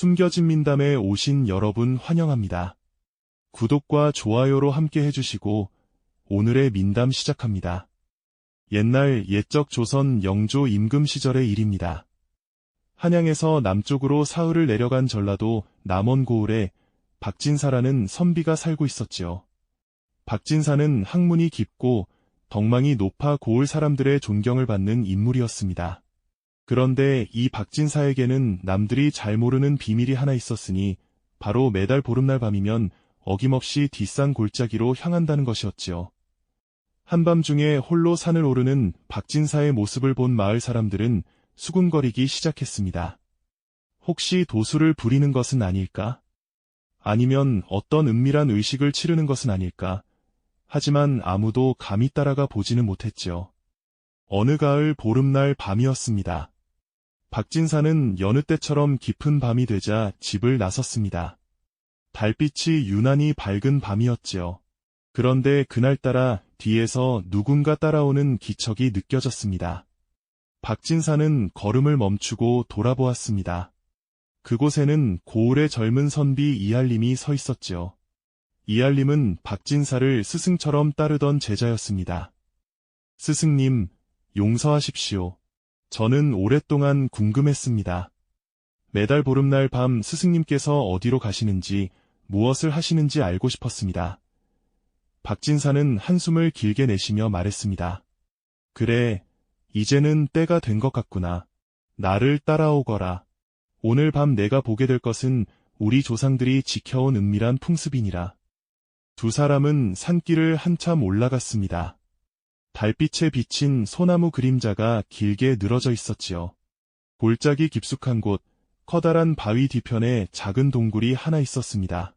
숨겨진 민담에 오신 여러분 환영합니다. 구독과 좋아요로 함께 해주시고 오늘의 민담 시작합니다. 옛날 옛적 조선 영조 임금 시절의 일입니다. 한양에서 남쪽으로 사흘을 내려간 전라도 남원 고을에 박진사라는 선비가 살고 있었지요. 박진사는 학문이 깊고 덕망이 높아 고을 사람들의 존경을 받는 인물이었습니다. 그런데 이 박진사에게는 남들이 잘 모르는 비밀이 하나 있었으니 바로 매달 보름날 밤이면 어김없이 뒷산 골짜기로 향한다는 것이었지요. 한밤중에 홀로 산을 오르는 박진사의 모습을 본 마을 사람들은 수군거리기 시작했습니다. 혹시 도수를 부리는 것은 아닐까? 아니면 어떤 은밀한 의식을 치르는 것은 아닐까? 하지만 아무도 감히 따라가 보지는 못했지요. 어느 가을 보름날 밤이었습니다. 박진사는 여느 때처럼 깊은 밤이 되자 집을 나섰습니다. 달빛이 유난히 밝은 밤이었지요. 그런데 그날따라 뒤에서 누군가 따라오는 기척이 느껴졌습니다. 박진사는 걸음을 멈추고 돌아보았습니다. 그곳에는 고을의 젊은 선비 이할림이 서 있었지요. 이할림은 박진사를 스승처럼 따르던 제자였습니다. 스승님, 용서하십시오. 저는 오랫동안 궁금했습니다. 매달 보름날 밤 스승님께서 어디로 가시는지, 무엇을 하시는지 알고 싶었습니다. 박진사는 한숨을 길게 내쉬며 말했습니다. 그래, 이제는 때가 된 것 같구나. 나를 따라오거라. 오늘 밤 내가 보게 될 것은 우리 조상들이 지켜온 은밀한 풍습이니라. 두 사람은 산길을 한참 올라갔습니다. 달빛에 비친 소나무 그림자가 길게 늘어져 있었지요. 골짜기 깊숙한 곳, 커다란 바위 뒤편에 작은 동굴이 하나 있었습니다.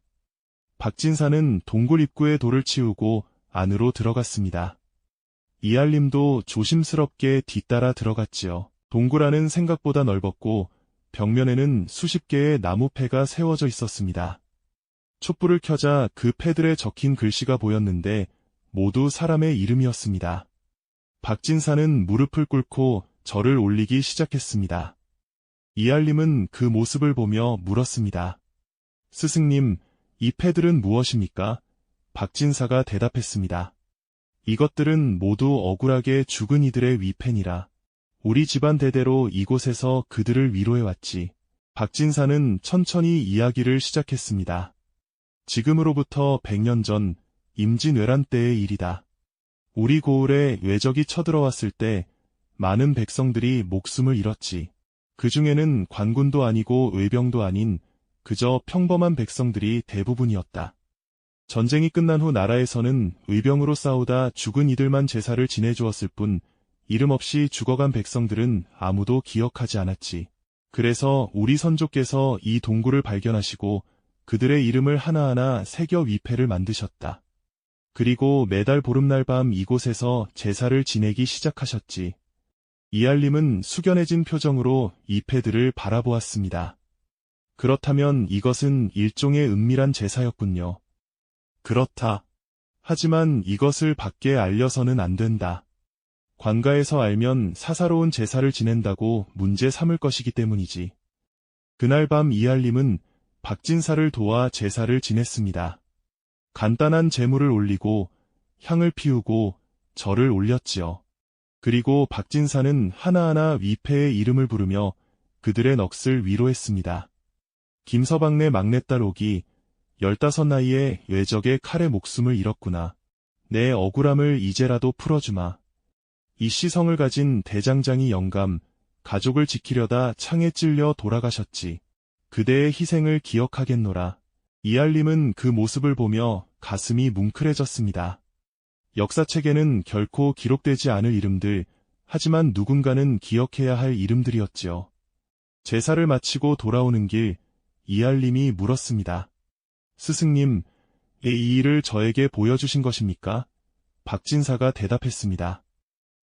박진사는 동굴 입구에 돌을 치우고 안으로 들어갔습니다. 이할림도 조심스럽게 뒤따라 들어갔지요. 동굴 안은 생각보다 넓었고 벽면에는 수십 개의 나무 패가 세워져 있었습니다. 촛불을 켜자 그 패들에 적힌 글씨가 보였는데 모두 사람의 이름이었습니다. 박진사는 무릎을 꿇고 절을 올리기 시작했습니다. 이할림은 그 모습을 보며 물었습니다. 스승님, 이 패들은 무엇입니까? 박진사가 대답했습니다. 이것들은 모두 억울하게 죽은 이들의 위패니라. 우리 집안 대대로 이곳에서 그들을 위로해왔지. 박진사는 천천히 이야기를 시작했습니다. 지금으로부터 100년 전 임진왜란 때의 일이다. 우리 고을에 외적이 쳐들어왔을 때 많은 백성들이 목숨을 잃었지. 그 중에는 관군도 아니고 의병도 아닌 그저 평범한 백성들이 대부분이었다. 전쟁이 끝난 후 나라에서는 의병으로 싸우다 죽은 이들만 제사를 지내주었을 뿐 이름 없이 죽어간 백성들은 아무도 기억하지 않았지. 그래서 우리 선조께서 이 동굴을 발견하시고 그들의 이름을 하나하나 새겨 위패를 만드셨다. 그리고 매달 보름날 밤 이곳에서 제사를 지내기 시작하셨지. 이할림은 숙연해진 표정으로 이 패들을 바라보았습니다. 그렇다면 이것은 일종의 은밀한 제사였군요. 그렇다. 하지만 이것을 밖에 알려서는 안 된다. 관가에서 알면 사사로운 제사를 지낸다고 문제 삼을 것이기 때문이지. 그날 밤 이할림은 박진사를 도와 제사를 지냈습니다. 간단한 제물을 올리고 향을 피우고 절을 올렸지요. 그리고 박진사는 하나하나 위패의 이름을 부르며 그들의 넋을 위로했습니다. 김서방네 막내딸 옥이 15 나이에 외적의 칼에 목숨을 잃었구나. 내 억울함을 이제라도 풀어주마. 이 시성을 가진 대장장이 영감, 가족을 지키려다 창에 찔려 돌아가셨지. 그대의 희생을 기억하겠노라. 이할림은 그 모습을 보며 가슴이 뭉클해졌습니다. 역사책에는 결코 기록되지 않을 이름들, 하지만 누군가는 기억해야 할 이름들이었지요. 제사를 마치고 돌아오는 길, 이할림이 물었습니다. 스승님, 이 일을 저에게 보여주신 것입니까? 박진사가 대답했습니다.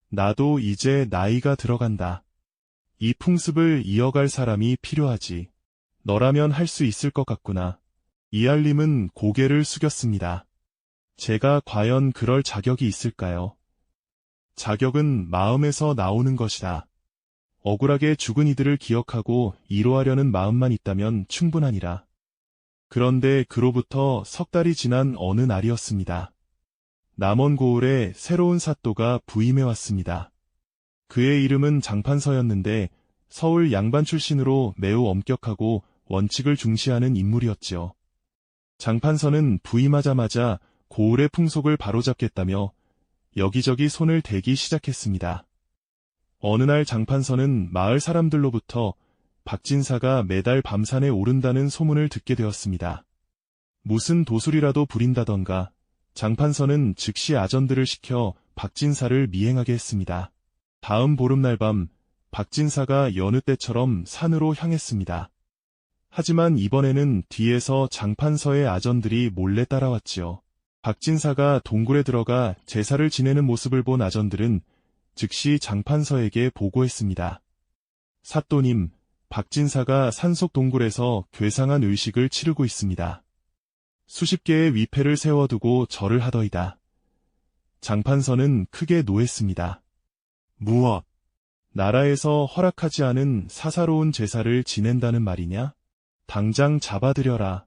나도 이제 나이가 들어간다. 이 풍습을 이어갈 사람이 필요하지. 너라면 할 수 있을 것 같구나. 이할림은 고개를 숙였습니다. 제가 과연 그럴 자격이 있을까요? 자격은 마음에서 나오는 것이다. 억울하게 죽은 이들을 기억하고 위로하려는 마음만 있다면 충분하니라. 그런데 그로부터 석 달이 지난 어느 날이었습니다. 남원 고을에 새로운 사또가 부임해 왔습니다. 그의 이름은 장판서였는데 서울 양반 출신으로 매우 엄격하고 원칙을 중시하는 인물이었지요. 장판서는 부임하자마자 고을의 풍속을 바로잡겠다며 여기저기 손을 대기 시작했습니다. 어느 날 장판서는 마을 사람들로부터 박진사가 매달 밤산에 오른다는 소문을 듣게 되었습니다. 무슨 도술이라도 부린다던가 장판서는 즉시 아전들을 시켜 박진사를 미행하게 했습니다. 다음 보름날 밤 박진사가 여느 때처럼 산으로 향했습니다. 하지만 이번에는 뒤에서 장판서의 아전들이 몰래 따라왔지요. 박진사가 동굴에 들어가 제사를 지내는 모습을 본 아전들은 즉시 장판서에게 보고했습니다. 사또님, 박진사가 산속 동굴에서 괴상한 의식을 치르고 있습니다. 수십 개의 위패를 세워두고 절을 하더이다. 장판서는 크게 노했습니다. 무엇? 나라에서 허락하지 않은 사사로운 제사를 지낸다는 말이냐? 당장 잡아들여라.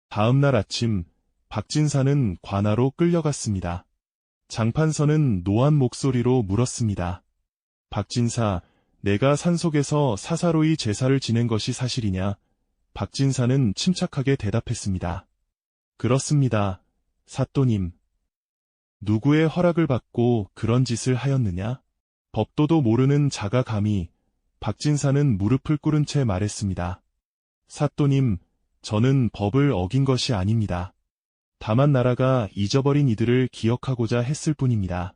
다음 날 아침 박진사는 관아로 끌려갔습니다. 장판서는 노한 목소리로 물었습니다. 박진사, 내가 산속에서 사사로이 제사를 지낸 것이 사실이냐? 박진사는 침착하게 대답했습니다. 그렇습니다, 사또님. 누구의 허락을 받고 그런 짓을 하였느냐? 법도도 모르는 자가 감히. 박진사는 무릎을 꿇은 채 말했습니다. 사또님, 저는 법을 어긴 것이 아닙니다. 다만 나라가 잊어버린 이들을 기억하고자 했을 뿐입니다.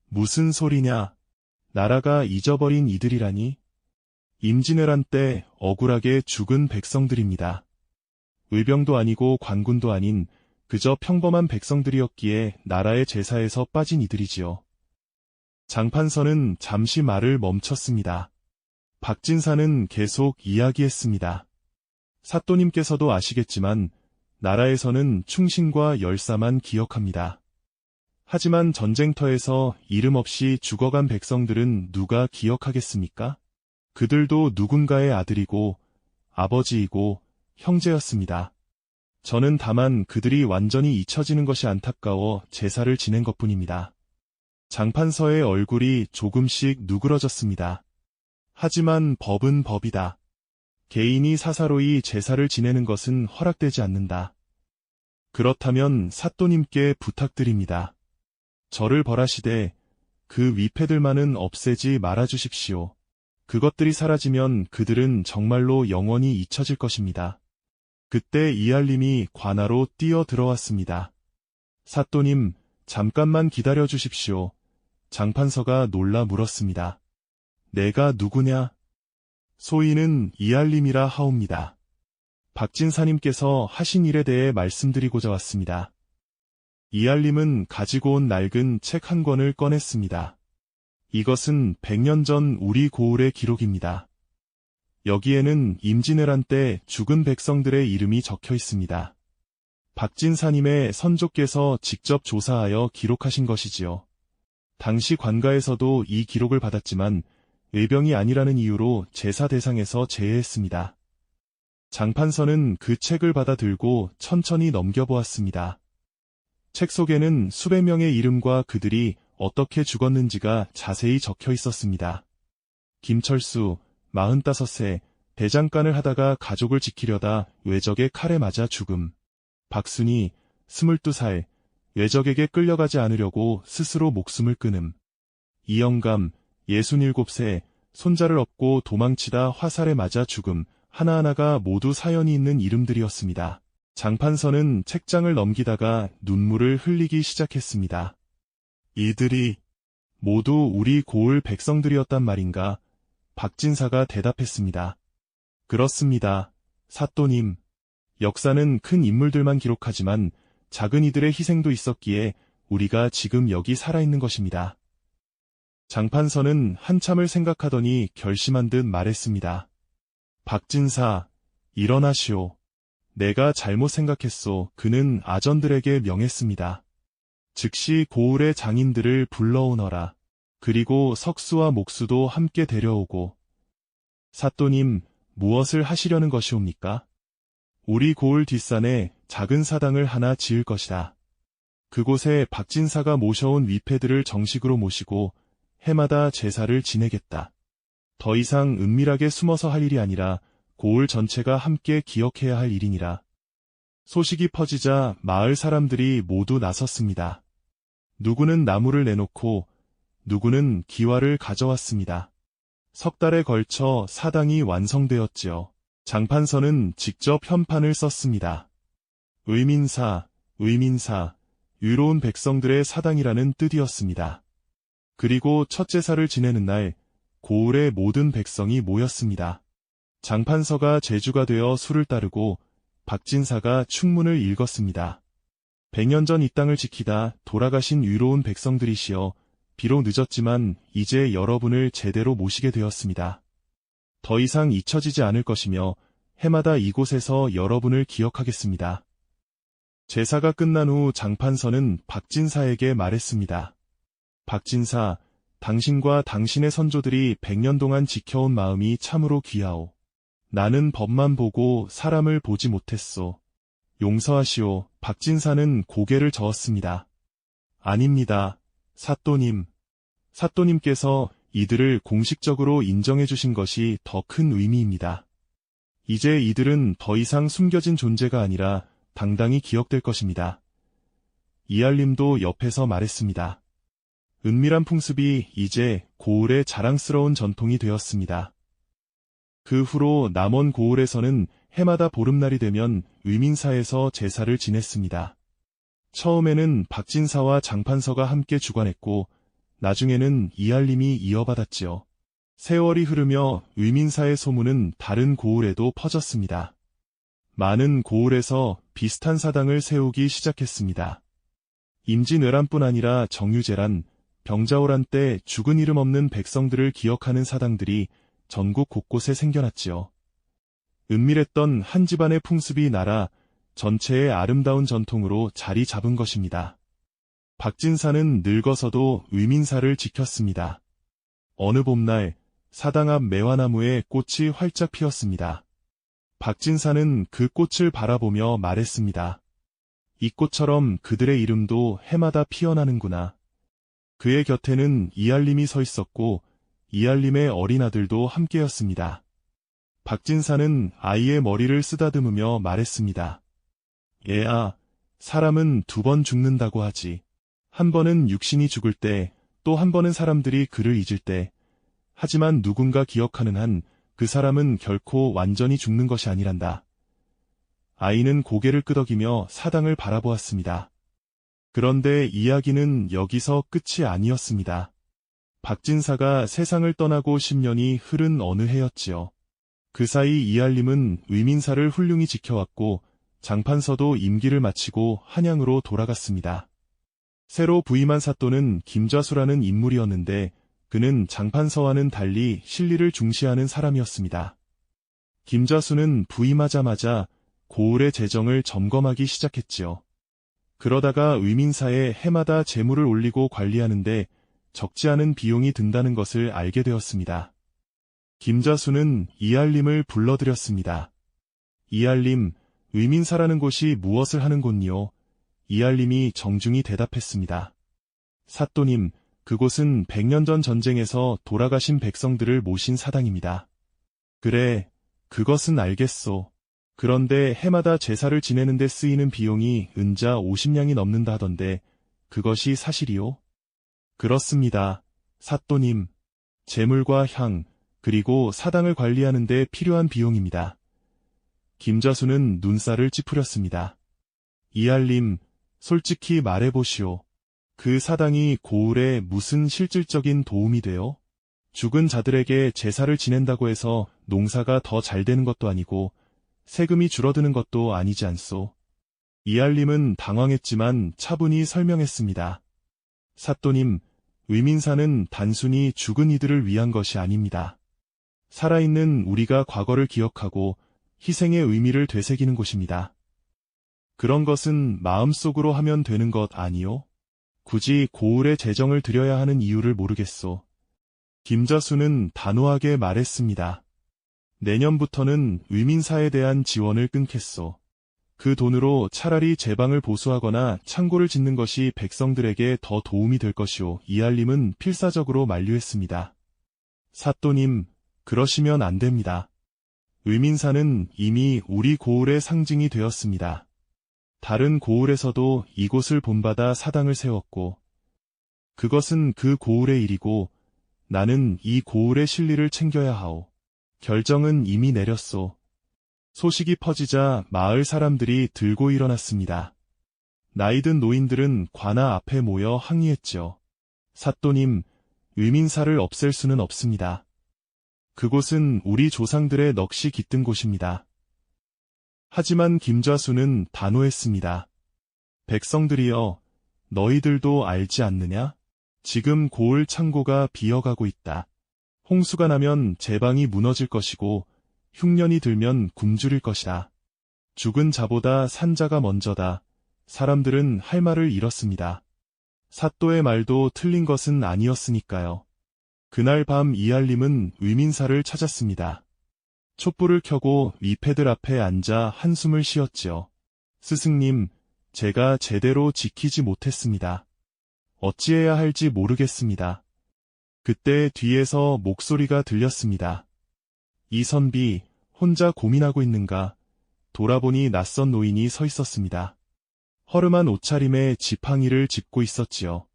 무슨 소리냐? 나라가 잊어버린 이들이라니? 임진왜란 때 억울하게 죽은 백성들입니다. 의병도 아니고 관군도 아닌 그저 평범한 백성들이었기에 나라의 제사에서 빠진 이들이지요. 장판서는 잠시 말을 멈췄습니다. 박진사는 계속 이야기했습니다. 사또님께서도 아시겠지만 나라에서는 충신과 열사만 기억합니다. 하지만 전쟁터에서 이름 없이 죽어간 백성들은 누가 기억하겠습니까? 그들도 누군가의 아들이고 아버지이고 형제였습니다. 저는 다만 그들이 완전히 잊혀지는 것이 안타까워 제사를 지낸 것뿐입니다. 장판서의 얼굴이 조금씩 누그러졌습니다. 하지만 법은 법이다. 개인이 사사로이 제사를 지내는 것은 허락되지 않는다. 그렇다면 사또님께 부탁드립니다. 저를 벌하시되 그 위패들만은 없애지 말아주십시오. 그것들이 사라지면 그들은 정말로 영원히 잊혀질 것입니다. 그때 이알림이 관아로 뛰어 들어왔습니다. 사또님, 잠깐만 기다려 주십시오. 장판서가 놀라 물었습니다. 내가 누구냐? 소인은 이알림이라 하옵니다. 박진사님께서 하신 일에 대해 말씀드리고자 왔습니다. 이알림은 가지고 온 낡은 책 한 권을 꺼냈습니다. 이것은 100년 전 우리 고을의 기록입니다. 여기에는 임진왜란 때 죽은 백성들의 이름이 적혀 있습니다. 박진사님의 선조께서 직접 조사하여 기록하신 것이지요. 당시 관가에서도 이 기록을 받았지만 의병이 아니라는 이유로 제사 대상에서 제외했습니다. 장판서는 그 책을 받아 들고 천천히 넘겨보았습니다. 책 속에는 수백 명의 이름과 그들이 어떻게 죽었는지가 자세히 적혀 있었습니다. 김철수, 45세, 대장간을 하다가 가족을 지키려다 외적의 칼에 맞아 죽음. 박순희, 22살, 외적에게 끌려가지 않으려고 스스로 목숨을 끊음. 이영감, 67세, 손자를 업고 도망치다 화살에 맞아 죽음. 하나하나가 모두 사연이 있는 이름들이었습니다. 장판서는 책장을 넘기다가 눈물을 흘리기 시작했습니다. 이들이 모두 우리 고을 백성들이었단 말인가? 박진사가 대답했습니다. 그렇습니다, 사또님. 역사는 큰 인물들만 기록하지만 작은 이들의 희생도 있었기에 우리가 지금 여기 살아있는 것입니다. 장판서는 한참을 생각하더니 결심한 듯 말했습니다. 박진사, 일어나시오. 내가 잘못 생각했소. 그는 아전들에게 명했습니다. 즉시 고을의 장인들을 불러오너라. 그리고 석수와 목수도 함께 데려오고. 사또님, 무엇을 하시려는 것이옵니까? 우리 고을 뒷산에 작은 사당을 하나 지을 것이다. 그곳에 박진사가 모셔온 위패들을 정식으로 모시고 해마다 제사를 지내겠다. 더 이상 은밀하게 숨어서 할 일이 아니라 고을 전체가 함께 기억해야 할 일이니라. 소식이 퍼지자 마을 사람들이 모두 나섰습니다. 누구는 나무를 내놓고 누구는 기와를 가져왔습니다. 석 달에 걸쳐 사당이 완성되었지요. 장판서는 직접 현판을 썼습니다. 의민사, 의민사, 유로운 백성들의 사당이라는 뜻이었습니다. 그리고 첫 제사를 지내는 날 고을의 모든 백성이 모였습니다. 장판서가 제주가 되어 수를 따르고 박진사가 축문을 읽었습니다. 100년 전 이 땅을 지키다 돌아가신 유로운 백성들이시여, 비록 늦었지만 이제 여러분을 제대로 모시게 되었습니다. 더 이상 잊혀지지 않을 것이며 해마다 이곳에서 여러분을 기억하겠습니다. 제사가 끝난 후 장판서는 박진사에게 말했습니다. 박진사, 당신과 당신의 선조들이 100년 동안 지켜온 마음이 참으로 귀하오. 나는 법만 보고 사람을 보지 못했소. 용서하시오. 박진사는 고개를 저었습니다. 아닙니다, 사또님. 사또님께서 이들을 공식적으로 인정해 주신 것이 더 큰 의미입니다. 이제 이들은 더 이상 숨겨진 존재가 아니라 당당히 기억될 것입니다. 이알림도 옆에서 말했습니다. 은밀한 풍습이 이제 고을의 자랑스러운 전통이 되었습니다. 그 후로 남원 고을에서는 해마다 보름날이 되면 의민사에서 제사를 지냈습니다. 처음에는 박진사와 장판서가 함께 주관했고 나중에는 이알림이 이어받았지요. 세월이 흐르며 의민사의 소문은 다른 고을에도 퍼졌습니다. 많은 고을에서 비슷한 사당을 세우기 시작했습니다. 임진왜란뿐 아니라 정유재란, 병자호란 때 죽은 이름 없는 백성들을 기억하는 사당들이 전국 곳곳에 생겨났지요. 은밀했던 한 집안의 풍습이 나라 전체의 아름다운 전통으로 자리 잡은 것입니다. 박진사는 늙어서도 의민사를 지켰습니다. 어느 봄날 사당 앞 매화나무에 꽃이 활짝 피었습니다. 박진사는 그 꽃을 바라보며 말했습니다. 이 꽃처럼 그들의 이름도 해마다 피어나는구나. 그의 곁에는 이알림이 서 있었고 이알림의 어린 아들도 함께였습니다. 박진사는 아이의 머리를 쓰다듬으며 말했습니다. 얘야, 사람은 2번 죽는다고 하지. 한 번은 육신이 죽을 때, 또 한 번은 사람들이 그를 잊을 때. 하지만 누군가 기억하는 한 그 사람은 결코 완전히 죽는 것이 아니란다. 아이는 고개를 끄덕이며 사당을 바라보았습니다. 그런데 이야기는 여기서 끝이 아니었습니다. 박진사가 세상을 떠나고 10년이 흐른 어느 해였지요. 그 사이 이알림은 의민사를 훌륭히 지켜왔고 장판서도 임기를 마치고 한양으로 돌아갔습니다. 새로 부임한 사또는 김좌수라는 인물이었는데 그는 장판서와는 달리 실리를 중시하는 사람이었습니다. 김좌수는 부임하자마자 고을의 재정을 점검하기 시작했지요. 그러다가 의민사에 해마다 재물을 올리고 관리하는데 적지 않은 비용이 든다는 것을 알게 되었습니다. 김좌수는 이알림을 불러들였습니다. 이알림, 의민사라는 곳이 무엇을 하는 곳이요? 이알림이 정중히 대답했습니다. 사또님, 그곳은 100년 전 전쟁에서 돌아가신 백성들을 모신 사당입니다. 그래, 그것은 알겠소. 그런데 해마다 제사를 지내는 데 쓰이는 비용이 은자 50냥이 넘는다 하던데 그것이 사실이요? 그렇습니다, 사또님. 재물과 향, 그리고 사당을 관리하는 데 필요한 비용입니다. 김좌수는 눈살을 찌푸렸습니다. 이알림, 솔직히 말해보시오. 그 사당이 고을에 무슨 실질적인 도움이 돼요? 죽은 자들에게 제사를 지낸다고 해서 농사가 더 잘 되는 것도 아니고 세금이 줄어드는 것도 아니지 않소. 이알림은 당황했지만 차분히 설명했습니다. 사또님, 의민사는 단순히 죽은 이들을 위한 것이 아닙니다. 살아있는 우리가 과거를 기억하고 희생의 의미를 되새기는 곳입니다. 그런 것은 마음속으로 하면 되는 것 아니요? 굳이 고을에 재정을 들여야 하는 이유를 모르겠소. 김자수는 단호하게 말했습니다. 내년부터는 의민사에 대한 지원을 끊겠소. 그 돈으로 차라리 제방을 보수하거나 창고를 짓는 것이 백성들에게 더 도움이 될 것이오. 이알림은 필사적으로 만류했습니다. 사또님, 그러시면 안 됩니다. 의민사는 이미 우리 고을의 상징이 되었습니다. 다른 고을에서도 이곳을 본받아 사당을 세웠고, 그것은 그 고을의 일이고, 나는 이 고을의 실리를 챙겨야 하오. 결정은 이미 내렸소. 소식이 퍼지자 마을 사람들이 들고 일어났습니다. 나이든 노인들은 관아 앞에 모여 항의했죠. 사또님, 의민사를 없앨 수는 없습니다. 그곳은 우리 조상들의 넋이 깃든 곳입니다. 하지만 김좌수는 단호했습니다. 백성들이여, 너희들도 알지 않느냐? 지금 고을 창고가 비어가고 있다. 홍수가 나면 제방이 무너질 것이고 흉년이 들면 굶주릴 것이다. 죽은 자보다 산 자가 먼저다. 사람들은 할 말을 잃었습니다. 사또의 말도 틀린 것은 아니었으니까요. 그날 밤 이알림은 의민사를 찾았습니다. 촛불을 켜고 위패들 앞에 앉아 한숨을 쉬었지요. 스승님, 제가 제대로 지키지 못했습니다. 어찌해야 할지 모르겠습니다. 그때 뒤에서 목소리가 들렸습니다. 이선비, 혼자 고민하고 있는가? 돌아보니 낯선 노인이 서 있었습니다. 허름한 옷차림에 지팡이를 짚고 있었지요.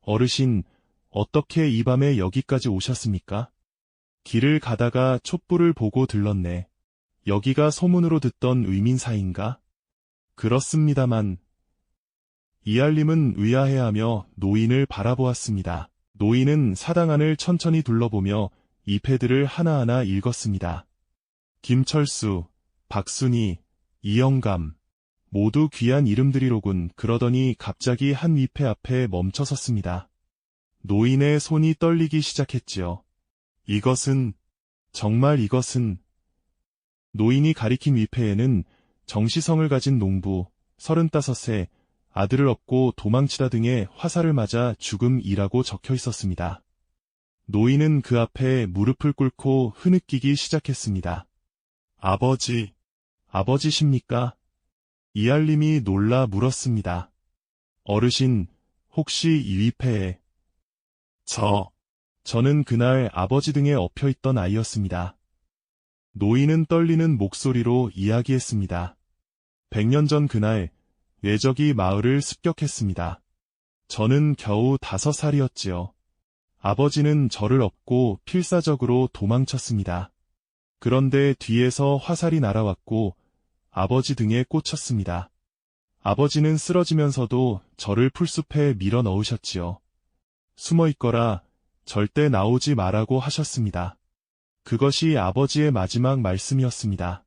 어르신, 어떻게 이 밤에 여기까지 오셨습니까? 길을 가다가 촛불을 보고 들렀네. 여기가 소문으로 듣던 의민사인가? 그렇습니다만. 이알림은 의아해하며 노인을 바라보았습니다. 노인은 사당 안을 천천히 둘러보며 이 패들을 하나하나 읽었습니다. 김철수, 박순희, 이영감, 모두 귀한 이름들이로군. 그러더니 갑자기 한 위패 앞에 멈춰섰습니다. 노인의 손이 떨리기 시작했지요. 정말 이것은. 노인이 가리킨 위패에는 정시성을 가진 농부, 35세, 아들을 얻고 도망치다 등의 화살을 맞아 죽음이라고 적혀 있었습니다. 노인은 그 앞에 무릎을 꿇고 흐느끼기 시작했습니다. 아버지십니까? 이알림이 놀라 물었습니다. 어르신, 혹시 이 위패에 저는 그날 아버지 등에 엎혀있던 아이였습니다. 노인은 떨리는 목소리로 이야기했습니다. 100년 전 그날 외적이 마을을 습격했습니다. 저는 겨우 5살이었지요. 아버지는 저를 업고 필사적으로 도망쳤습니다. 그런데 뒤에서 화살이 날아왔고 아버지 등에 꽂혔습니다. 아버지는 쓰러지면서도 저를 풀숲에 밀어 넣으셨지요. 숨어 있거라, 절대 나오지 말라고 하셨습니다. 그것이 아버지의 마지막 말씀이었습니다.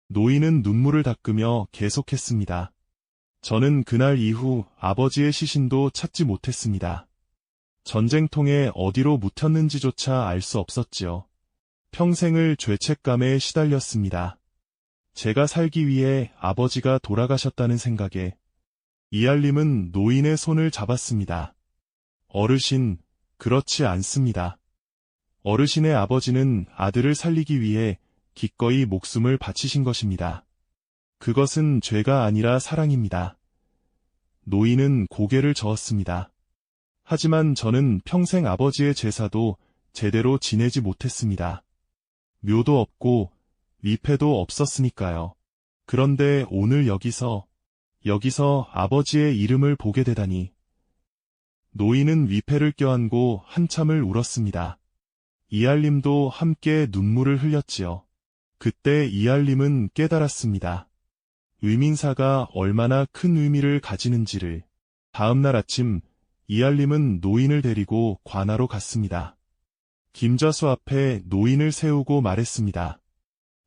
노인은 눈물을 닦으며 계속했습니다. 저는 그날 이후 아버지의 시신도 찾지 못했습니다. 전쟁통에 어디로 묻혔는지조차 알 수 없었지요. 평생을 죄책감에 시달렸습니다. 제가 살기 위해 아버지가 돌아가셨다는 생각에. 이알림은 노인의 손을 잡았습니다. 어르신, 그렇지 않습니다. 어르신의 아버지는 아들을 살리기 위해 기꺼이 목숨을 바치신 것입니다. 그것은 죄가 아니라 사랑입니다. 노인은 고개를 저었습니다. 하지만 저는 평생 아버지의 제사도 제대로 지내지 못했습니다. 묘도 없고 위패도 없었으니까요. 그런데 오늘 여기서 아버지의 이름을 보게 되다니. 노인은 위패를 껴안고 한참을 울었습니다. 이알림도 함께 눈물을 흘렸지요. 그때 이알림은 깨달았습니다. 의민사가 얼마나 큰 의미를 가지는지를. 다음날 아침 이알림은 노인을 데리고 관아로 갔습니다. 김좌수 앞에 노인을 세우고 말했습니다.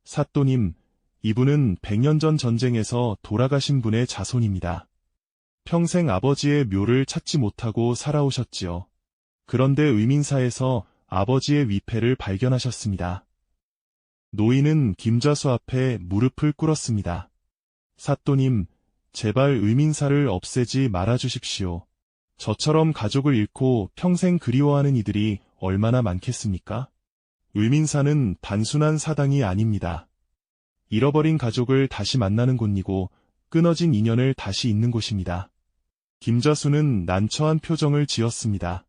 사또님, 이분은 100년 전 전쟁에서 돌아가신 분의 자손입니다. 평생 아버지의 묘를 찾지 못하고 살아오셨지요. 그런데 의민사에서 아버지의 위패를 발견하셨습니다. 노인은 김좌수 앞에 무릎을 꿇었습니다. 사또님, 제발 의민사를 없애지 말아주십시오. 저처럼 가족을 잃고 평생 그리워하는 이들이 얼마나 많겠습니까? 의민사는 단순한 사당이 아닙니다. 잃어버린 가족을 다시 만나는 곳이고 끊어진 인연을 다시 잇는 곳입니다. 김자수는 난처한 표정을 지었습니다.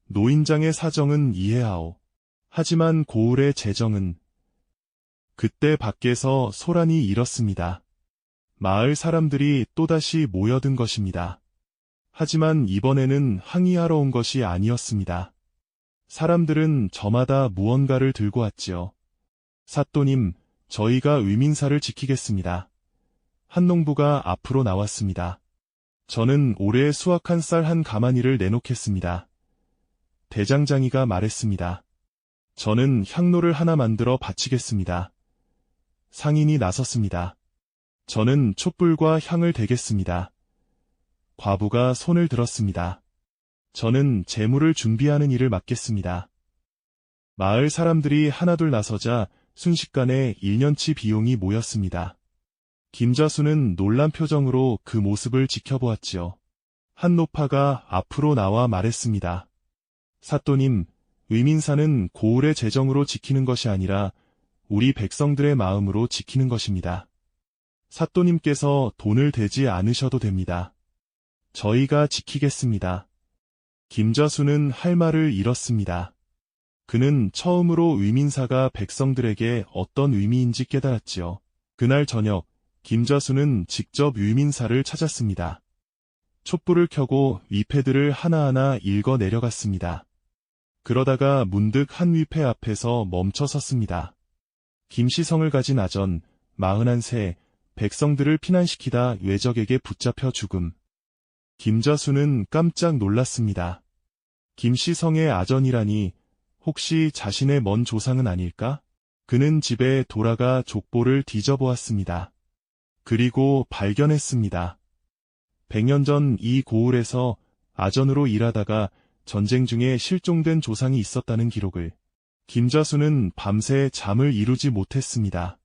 노인장의 사정은 이해하오. 하지만 고을의 재정은... 그때 밖에서 소란이 일었습니다. 마을 사람들이 또다시 모여든 것입니다. 하지만 이번에는 항의하러 온 것이 아니었습니다. 사람들은 저마다 무언가를 들고 왔지요. 사또님, 저희가 의민사를 지키겠습니다. 한 농부가 앞으로 나왔습니다. 저는 올해 수확한 쌀 한 가마니를 내놓겠습니다. 대장장이가 말했습니다. 저는 향로를 하나 만들어 바치겠습니다. 상인이 나섰습니다. 저는 촛불과 향을 대겠습니다. 과부가 손을 들었습니다. 저는 제물을 준비하는 일을 맡겠습니다. 마을 사람들이 하나둘 나서자 순식간에 1년치 비용이 모였습니다. 김자수는 놀란 표정으로 그 모습을 지켜보았지요. 한 노파가 앞으로 나와 말했습니다. 사또님, 의민사는 고을의 재정으로 지키는 것이 아니라 우리 백성들의 마음으로 지키는 것입니다. 사또님께서 돈을 대지 않으셔도 됩니다. 저희가 지키겠습니다. 김자수는 할 말을 잃었습니다. 그는 처음으로 의민사가 백성들에게 어떤 의미인지 깨달았지요. 그날 저녁, 김자수는 직접 의민사를 찾았습니다. 촛불을 켜고 위패들을 하나하나 읽어 내려갔습니다. 그러다가 문득 한 위패 앞에서 멈춰 섰습니다. 김시성을 가진 아전, 41세, 백성들을 피난시키다 외적에게 붙잡혀 죽음. 김자수는 깜짝 놀랐습니다. 김시성의 아전이라니 혹시 자신의 먼 조상은 아닐까? 그는 집에 돌아가 족보를 뒤져보았습니다. 그리고 발견했습니다. 100년 전 이 고을에서 아전으로 일하다가 전쟁 중에 실종된 조상이 있었다는 기록을. 김자수는 밤새 잠을 이루지 못했습니다.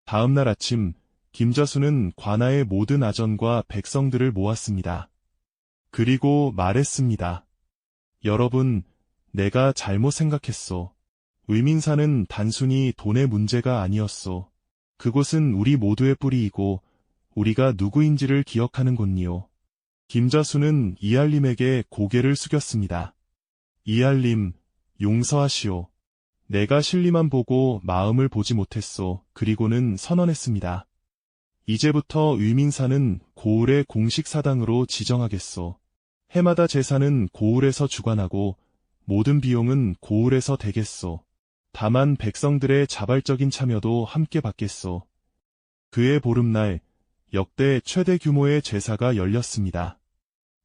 다음 날 아침, 김자수는 관아의 모든 아전과 백성들을 모았습니다. 그리고 말했습니다. 여러분, 내가 잘못 생각했소. 의민사는 단순히 돈의 문제가 아니었소. 그곳은 우리 모두의 뿌리이고 우리가 누구인지를 기억하는 곳이요. 김자수는 이알림에게 고개를 숙였습니다. 이알림, 용서하시오. 내가 실리만 보고 마음을 보지 못했소. 그리고는 선언했습니다. 이제부터 의민사는 고을의 공식 사당으로 지정하겠소. 해마다 제사는 고을에서 주관하고 모든 비용은 고을에서 대겠소. 다만 백성들의 자발적인 참여도 함께 받겠소. 그해 보름날 역대 최대 규모의 제사가 열렸습니다.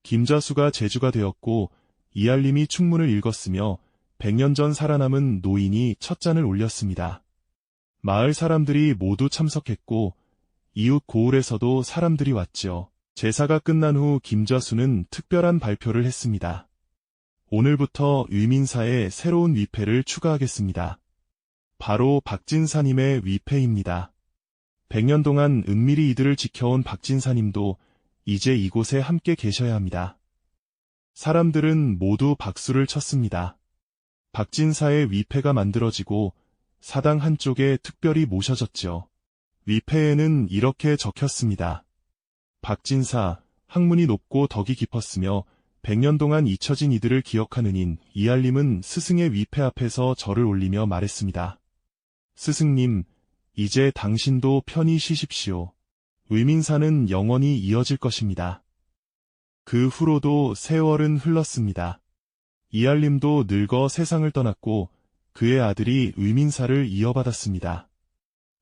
김자수가 제주가 되었고 이알림이 충문을 읽었으며 100년 전 살아남은 노인이 첫 잔을 올렸습니다. 마을 사람들이 모두 참석했고 이웃 고을에서도 사람들이 왔지요. 제사가 끝난 후 김자수는 특별한 발표를 했습니다. 오늘부터 의민사에 새로운 위패를 추가하겠습니다. 바로 박진사님의 위패입니다. 100년 동안 은밀히 이들을 지켜온 박진사님도 이제 이곳에 함께 계셔야 합니다. 사람들은 모두 박수를 쳤습니다. 박진사의 위패가 만들어지고 사당 한쪽에 특별히 모셔졌죠. 위패에는 이렇게 적혔습니다. 박진사, 학문이 높고 덕이 깊었으며 100년 동안 잊혀진 이들을 기억한 은인 이알림은 스승의 위패 앞에서 절을 올리며 말했습니다. 스승님, 이제 당신도 편히 쉬십시오. 의민사는 영원히 이어질 것입니다. 그 후로도 세월은 흘렀습니다. 이알림도 늙어 세상을 떠났고 그의 아들이 의민사를 이어받았습니다.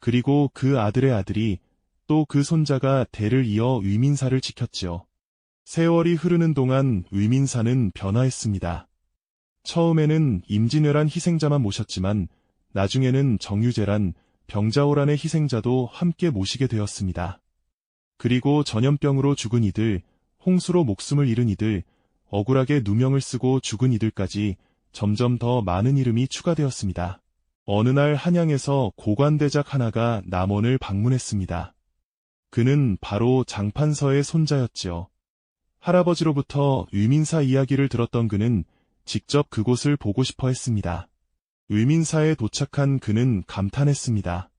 그리고 그 아들의 아들이 또 그 손자가 대를 이어 의민사를 지켰지요. 세월이 흐르는 동안 의민사는 변화했습니다. 처음에는 임진왜란 희생자만 모셨지만 나중에는 정유재란, 병자호란의 희생자도 함께 모시게 되었습니다. 그리고 전염병으로 죽은 이들, 홍수로 목숨을 잃은 이들, 억울하게 누명을 쓰고 죽은 이들까지 점점 더 많은 이름이 추가되었습니다. 어느 날 한양에서 고관대작 하나가 남원을 방문했습니다. 그는 바로 장판서의 손자였지요. 할아버지로부터 의민사 이야기를 들었던 그는 직접 그곳을 보고 싶어 했습니다. 의민사에 도착한 그는 감탄했습니다.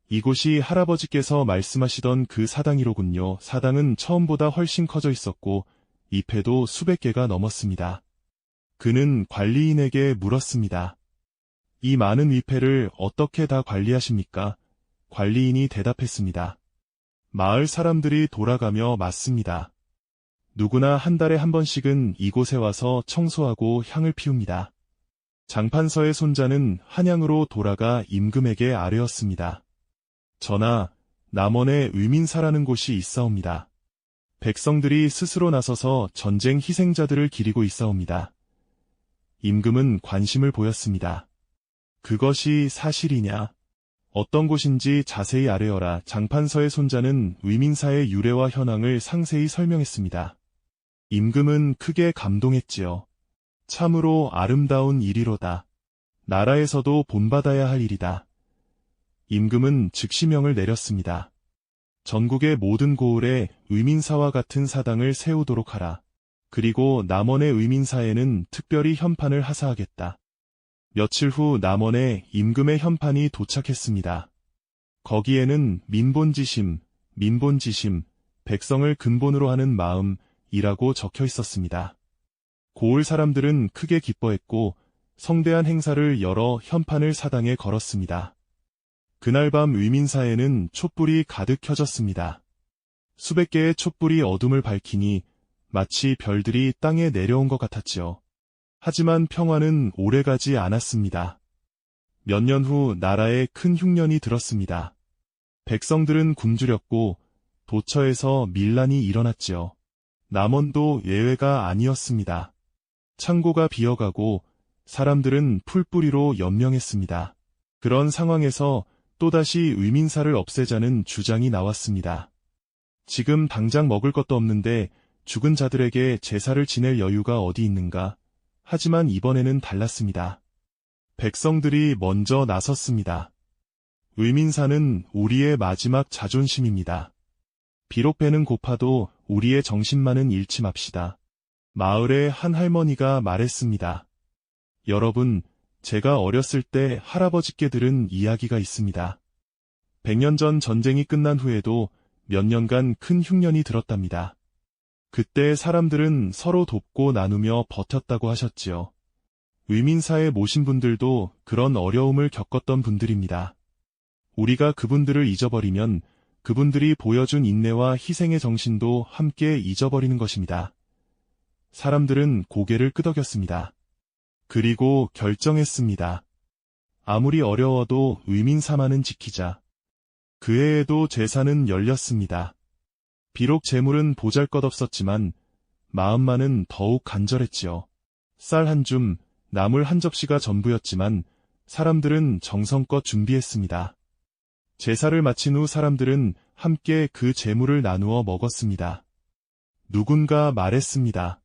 이곳이 할아버지께서 말씀하시던 그 사당이로군요. 사당은 처음보다 훨씬 커져 있었고 잎에도 수백 개가 넘었습니다. 그는 관리인에게 물었습니다. 이 많은 위패를 어떻게 다 관리하십니까? 관리인이 대답했습니다. 마을 사람들이 돌아가며 맞습니다. 누구나 한 달에 한 번씩은 이곳에 와서 청소하고 향을 피웁니다. 장판서의 손자는 한양으로 돌아가 임금에게 아뢰었습니다. 전하, 남원에 의민사라는 곳이 있사옵니다. 백성들이 스스로 나서서 전쟁 희생자들을 기리고 있사옵니다. 임금은 관심을 보였습니다. 그것이 사실이냐? 어떤 곳인지 자세히 아뢰어라. 장판서의 손자는 의민사의 유래와 현황을 상세히 설명했습니다. 임금은 크게 감동했지요. 참으로 아름다운 일이로다. 나라에서도 본받아야 할 일이다. 임금은 즉시 명을 내렸습니다. 전국의 모든 고을에 의민사와 같은 사당을 세우도록 하라. 그리고 남원의 의민사에는 특별히 현판을 하사하겠다. 며칠 후 남원에 임금의 현판이 도착했습니다. 거기에는 민본지심, 백성을 근본으로 하는 마음이라고 적혀 있었습니다. 고을 사람들은 크게 기뻐했고 성대한 행사를 열어 현판을 사당에 걸었습니다. 그날 밤 의민사에는 촛불이 가득 켜졌습니다. 수백 개의 촛불이 어둠을 밝히니 마치 별들이 땅에 내려온 것 같았지요. 하지만 평화는 오래가지 않았습니다. 몇 년 후 나라에 큰 흉년이 들었습니다. 백성들은 굶주렸고 도처에서 밀란이 일어났지요. 남원도 예외가 아니었습니다. 창고가 비어가고 사람들은 풀뿌리로 연명했습니다. 그런 상황에서 또다시 의민사를 없애자는 주장이 나왔습니다. 지금 당장 먹을 것도 없는데 죽은 자들에게 제사를 지낼 여유가 어디 있는가? 하지만 이번에는 달랐습니다. 백성들이 먼저 나섰습니다. 의민사는 우리의 마지막 자존심입니다. 비록 배는 고파도 우리의 정신만은 잃지 맙시다. 마을의 한 할머니가 말했습니다. 여러분, 제가 어렸을 때 할아버지께 들은 이야기가 있습니다. 100년 전 전쟁이 끝난 후에도 몇 년간 큰 흉년이 들었답니다. 그때 사람들은 서로 돕고 나누며 버텼다고 하셨지요. 의민사에 모신 분들도 그런 어려움을 겪었던 분들입니다. 우리가 그분들을 잊어버리면 그분들이 보여준 인내와 희생의 정신도 함께 잊어버리는 것입니다. 사람들은 고개를 끄덕였습니다. 그리고 결정했습니다. 아무리 어려워도 의민사만은 지키자. 그 해에도 제사는 열렸습니다. 비록 재물은 보잘것없었지만 마음만은 더욱 간절했지요. 쌀 한 줌, 나물 한 접시가 전부였지만 사람들은 정성껏 준비했습니다. 제사를 마친 후 사람들은 함께 그 재물을 나누어 먹었습니다. 누군가 말했습니다.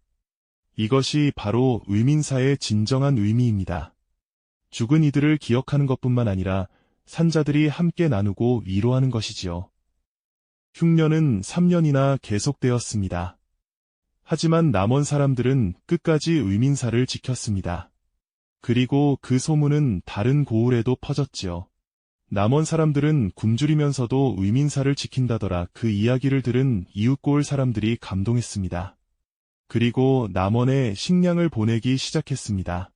이것이 바로 의민사의 진정한 의미입니다. 죽은 이들을 기억하는 것뿐만 아니라 산자들이 함께 나누고 위로하는 것이지요. 흉년은 3년이나 계속되었습니다. 하지만 남원 사람들은 끝까지 의민사를 지켰습니다. 그리고 그 소문은 다른 고을에도 퍼졌지요. 남원 사람들은 굶주리면서도 의민사를 지킨다더라. 그 이야기를 들은 이웃 고을 사람들이 감동했습니다. 그리고 남원에 식량을 보내기 시작했습니다.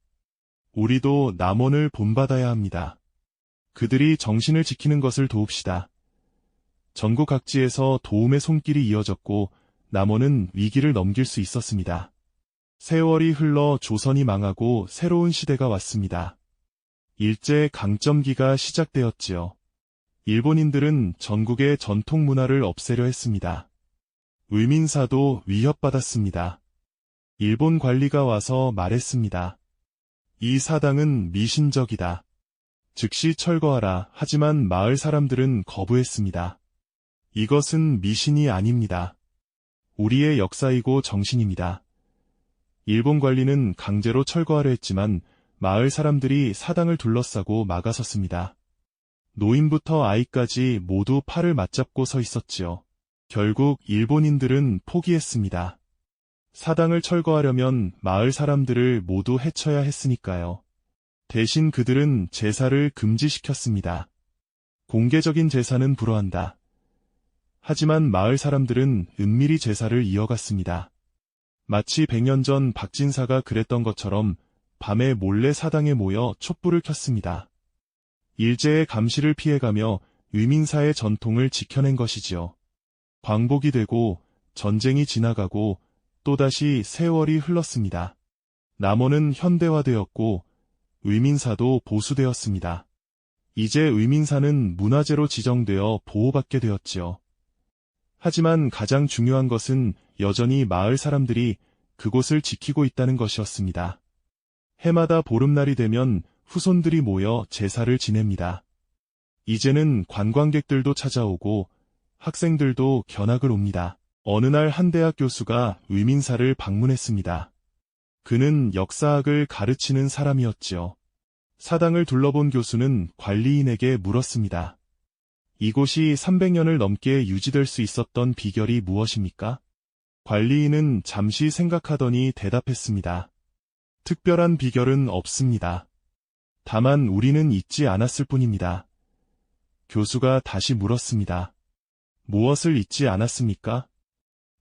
우리도 남원을 본받아야 합니다. 그들이 정신을 지키는 것을 도웁시다. 전국 각지에서 도움의 손길이 이어졌고 남원은 위기를 넘길 수 있었습니다. 세월이 흘러 조선이 망하고 새로운 시대가 왔습니다. 일제 강점기가 시작되었지요. 일본인들은 전국의 전통 문화를 없애려 했습니다. 의민사도 위협받았습니다. 일본 관리가 와서 말했습니다. 이 사당은 미신적이다. 즉시 철거하라. 하지만 마을 사람들은 거부했습니다. 이것은 미신이 아닙니다. 우리의 역사이고 정신입니다. 일본 관리는 강제로 철거하려 했지만 마을 사람들이 사당을 둘러싸고 막아섰습니다. 노인부터 아이까지 모두 팔을 맞잡고 서 있었지요. 결국 일본인들은 포기했습니다. 사당을 철거하려면 마을 사람들을 모두 해쳐야 했으니까요. 대신 그들은 제사를 금지시켰습니다. 공개적인 제사는 불허한다. 하지만 마을 사람들은 은밀히 제사를 이어갔습니다. 마치 100년 전 박진사가 그랬던 것처럼 밤에 몰래 사당에 모여 촛불을 켰습니다. 일제의 감시를 피해가며 위민사의 전통을 지켜낸 것이지요. 광복이 되고 전쟁이 지나가고 또다시 세월이 흘렀습니다. 남원은 현대화되었고 위민사도 보수되었습니다. 이제 위민사는 문화재로 지정되어 보호받게 되었지요. 하지만 가장 중요한 것은 여전히 마을 사람들이 그곳을 지키고 있다는 것이었습니다. 해마다 보름날이 되면 후손들이 모여 제사를 지냅니다. 이제는 관광객들도 찾아오고 학생들도 견학을 옵니다. 어느 날 한 대학 교수가 위민사를 방문했습니다. 그는 역사학을 가르치는 사람이었지요. 사당을 둘러본 교수는 관리인에게 물었습니다. 이곳이 300년을 넘게 유지될 수 있었던 비결이 무엇입니까? 관리인은 잠시 생각하더니 대답했습니다. 특별한 비결은 없습니다. 다만 우리는 잊지 않았을 뿐입니다. 교수가 다시 물었습니다. 무엇을 잊지 않았습니까?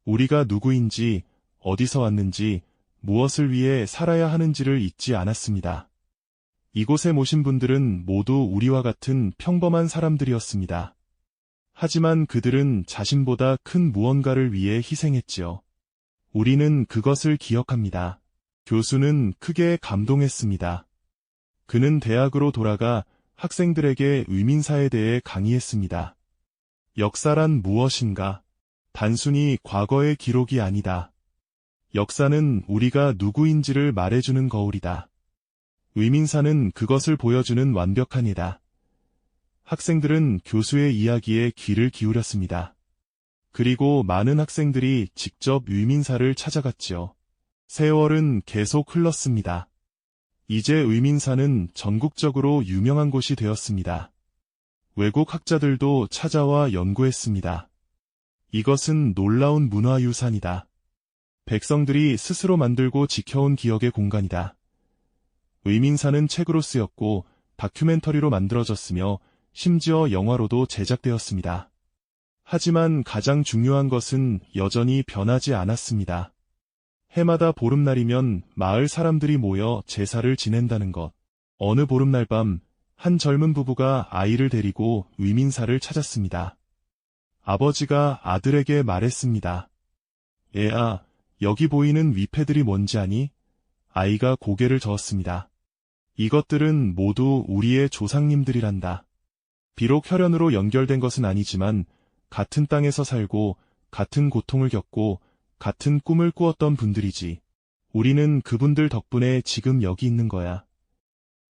우리가 누구인지, 어디서 왔는지, 무엇을 위해 살아야 하는지를 잊지 않았습니다. 이곳에 모신 분들은 모두 우리와 같은 평범한 사람들이었습니다. 하지만 그들은 자신보다 큰 무언가를 위해 희생했지요. 우리는 그것을 기억합니다. 교수는 크게 감동했습니다. 그는 대학으로 돌아가 학생들에게 위민사에 대해 강의했습니다. 역사란 무엇인가? 단순히 과거의 기록이 아니다. 역사는 우리가 누구인지를 말해주는 거울이다. 위민사는 그것을 보여주는 완벽한 이다. 학생들은 교수의 이야기에 귀를 기울였습니다. 그리고 많은 학생들이 직접 위민사를 찾아갔지요. 세월은 계속 흘렀습니다. 이제 위민사는 전국적으로 유명한 곳이 되었습니다. 외국 학자들도 찾아와 연구했습니다. 이것은 놀라운 문화유산이다. 백성들이 스스로 만들고 지켜온 기억의 공간이다. 위민사는 책으로 쓰였고 다큐멘터리로 만들어졌으며 심지어 영화로도 제작되었습니다. 하지만 가장 중요한 것은 여전히 변하지 않았습니다. 해마다 보름날이면 마을 사람들이 모여 제사를 지낸다는 것. 어느 보름날 밤, 한 젊은 부부가 아이를 데리고 위민사를 찾았습니다. 아버지가 아들에게 말했습니다. 애아, 여기 보이는 위패들이 뭔지 아니? 아이가 고개를 저었습니다. 이것들은 모두 우리의 조상님들이란다. 비록 혈연으로 연결된 것은 아니지만 같은 땅에서 살고 같은 고통을 겪고 같은 꿈을 꾸었던 분들이지. 우리는 그분들 덕분에 지금 여기 있는 거야.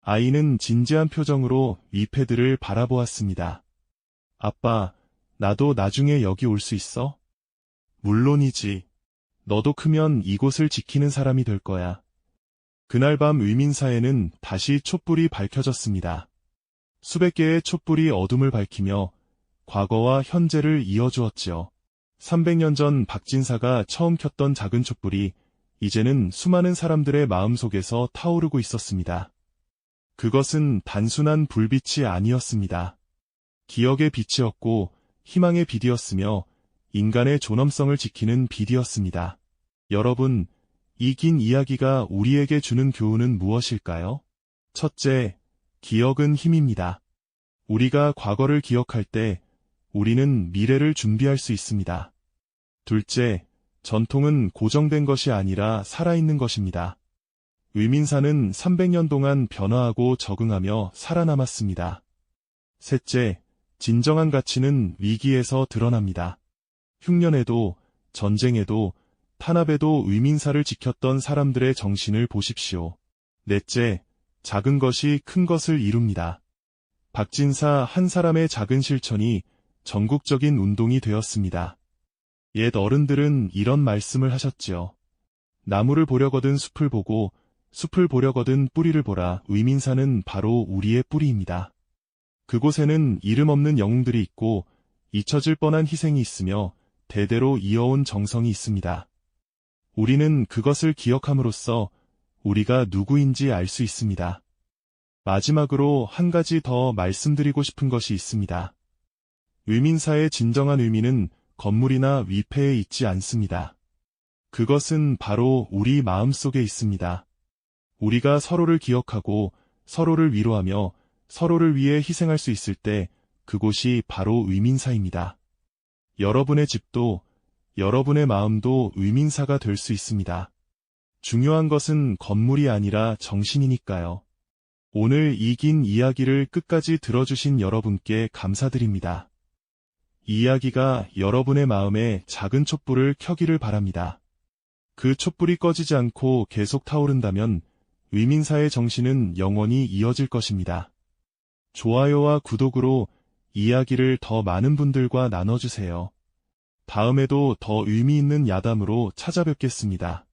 아이는 진지한 표정으로 위패들을 바라보았습니다. 아빠, 나도 나중에 여기 올 수 있어? 물론이지. 너도 크면 이곳을 지키는 사람이 될 거야. 그날 밤 위민사에는 다시 촛불이 밝혀졌습니다. 수백 개의 촛불이 어둠을 밝히며 과거와 현재를 이어주었지요. 300년 전 박진사가 처음 켰던 작은 촛불이 이제는 수많은 사람들의 마음속에서 타오르고 있었습니다. 그것은 단순한 불빛이 아니었습니다. 기억의 빛이었고 희망의 빛이었으며 인간의 존엄성을 지키는 빛이었습니다. 여러분, 이 긴 이야기가 우리에게 주는 교훈은 무엇일까요? 첫째, 기억은 힘입니다. 우리가 과거를 기억할 때 우리는 미래를 준비할 수 있습니다. 둘째, 전통은 고정된 것이 아니라 살아있는 것입니다. 위민사는 300년 동안 변화하고 적응하며 살아남았습니다. 셋째, 진정한 가치는 위기에서 드러납니다. 흉년에도, 전쟁에도, 탄압에도 위민사를 지켰던 사람들의 정신을 보십시오. 넷째, 작은 것이 큰 것을 이룹니다. 박진사 한 사람의 작은 실천이 전국적인 운동이 되었습니다. 옛 어른들은 이런 말씀을 하셨지요. 나무를 보려거든 숲을 보고 숲을 보려거든 뿌리를 보라. 위민사는 바로 우리의 뿌리입니다. 그곳에는 이름 없는 영웅들이 있고 잊혀질 뻔한 희생이 있으며 대대로 이어온 정성이 있습니다. 우리는 그것을 기억함으로써 우리가 누구인지 알 수 있습니다. 마지막으로 한 가지 더 말씀드리고 싶은 것이 있습니다. 의민사의 진정한 의미는 건물이나 위패에 있지 않습니다. 그것은 바로 우리 마음 속에 있습니다. 우리가 서로를 기억하고 서로를 위로하며 서로를 위해 희생할 수 있을 때 그곳이 바로 의민사입니다. 여러분의 집도 여러분의 마음도 의민사가 될 수 있습니다. 중요한 것은 건물이 아니라 정신이니까요. 오늘 이 긴 이야기를 끝까지 들어주신 여러분께 감사드립니다. 이 이야기가 여러분의 마음에 작은 촛불을 켜기를 바랍니다. 그 촛불이 꺼지지 않고 계속 타오른다면 의민사의 정신은 영원히 이어질 것입니다. 좋아요와 구독으로 이야기를 더 많은 분들과 나눠주세요. 다음에도 더 의미 있는 야담으로 찾아뵙겠습니다.